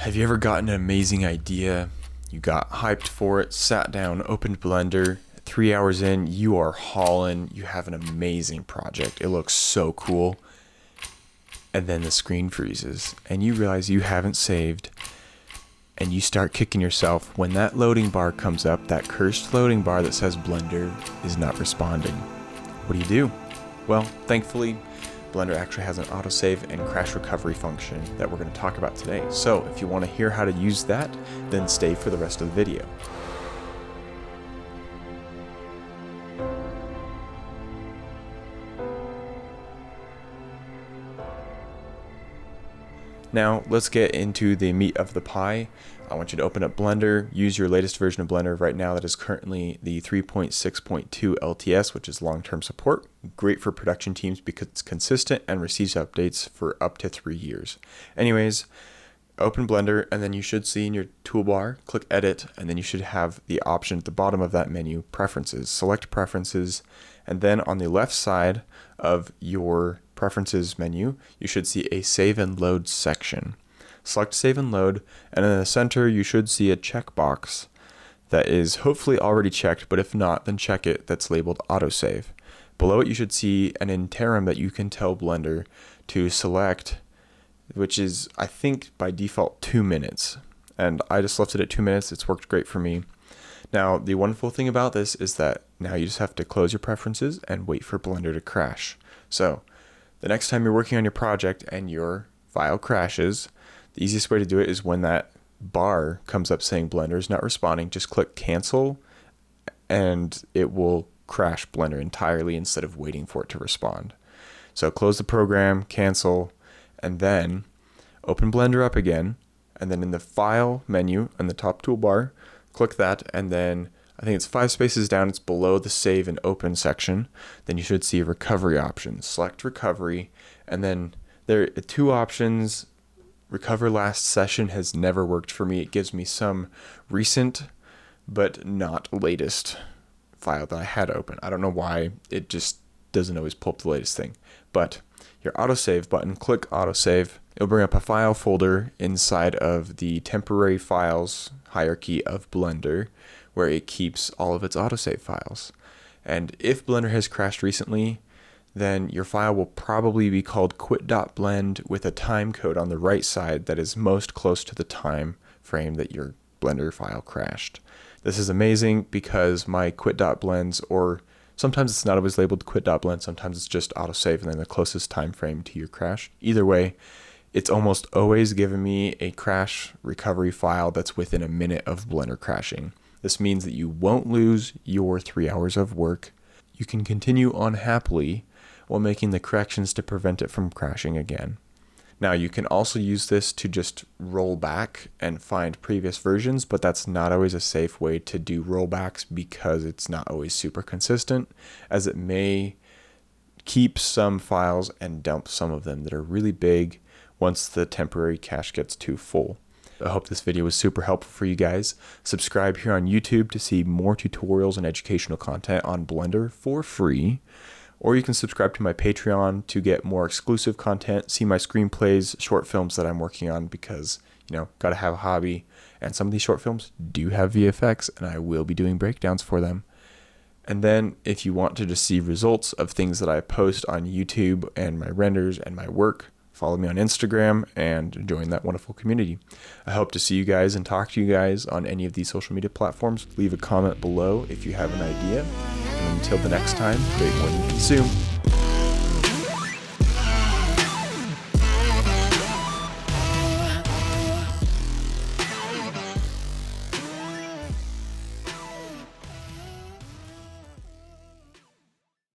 Have you ever gotten an amazing idea? You got hyped for it, sat down, opened Blender. 3 hours in, you are hauling. You have an amazing project. It looks so cool. And then the screen freezes and you realize you haven't saved. And you start kicking yourself when that loading bar comes up, that cursed loading bar that says Blender is not responding. What do? Well, thankfully, Blender actually has an autosave and crash recovery function that we're going to talk about today. So if you want to hear how to use that, then stay for the rest of the video. Now let's get into the meat of the pie. I want you to open up Blender, use your latest version of Blender right now that is currently the 3.6.2 LTS, which is long-term support. Great for production teams because it's consistent and receives updates for up to 3 years. Anyways, open Blender and then you should see in your toolbar, click Edit, and then you should have the option at the bottom of that menu, Preferences. Select Preferences, and then on the left side of your Preferences menu, you should see a Save and Load section. Select Save and Load, and in the center you should see a checkbox that is hopefully already checked, but if not, then check it, that's labeled Autosave. Below it you should see an interim that you can tell Blender to select, which is, I think, by default 2 minutes. And I just left it at 2 minutes, it's worked great for me. Now, the wonderful thing about this is that now you just have to close your preferences and wait for Blender to crash. So, the next time you're working on your project and your file crashes, the easiest way to do it is when that bar comes up saying Blender is not responding, just click Cancel and it will crash Blender entirely instead of waiting for it to respond. So close the program, cancel, and then open Blender up again, and then in the File menu on the top toolbar, click that, and then I think it's 5 spaces down, it's below the Save and Open section. Then you should see a recovery option. Select Recovery, and then there are 2 options. Recover Last Session has never worked for me. It gives me some recent, but not latest file that I had open. I don't know why, it just doesn't always pull up the latest thing. But your Autosave button, click Autosave. It'll bring up a file folder inside of the temporary files hierarchy of Blender, where it keeps all of its autosave files. And if Blender has crashed recently, then your file will probably be called quit.blend with a time code on the right side that is most close to the time frame that your Blender file crashed. This is amazing because my quit.blends, or sometimes it's not always labeled quit.blend, sometimes it's just autosave and then the closest time frame to your crash. Either way, it's almost always given me a crash recovery file that's within a minute of Blender crashing. This means that you won't lose your 3 hours of work. You can continue on happily while making the corrections to prevent it from crashing again. Now you can also use this to just roll back and find previous versions, but that's not always a safe way to do rollbacks because it's not always super consistent, as it may keep some files and dump some of them that are really big once the temporary cache gets too full. I hope this video was super helpful for you guys. Subscribe here on YouTube to see more tutorials and educational content on Blender for free. Or you can subscribe to my Patreon to get more exclusive content, see my screenplays, short films that I'm working on because, gotta have a hobby. And some of these short films do have VFX and I will be doing breakdowns for them. And then if you want to just see results of things that I post on YouTube and my renders and my work, follow me on Instagram and join that wonderful community. I hope to see you guys and talk to you guys on any of these social media platforms. Leave a comment below if you have an idea. And until the next time, create more than you consume.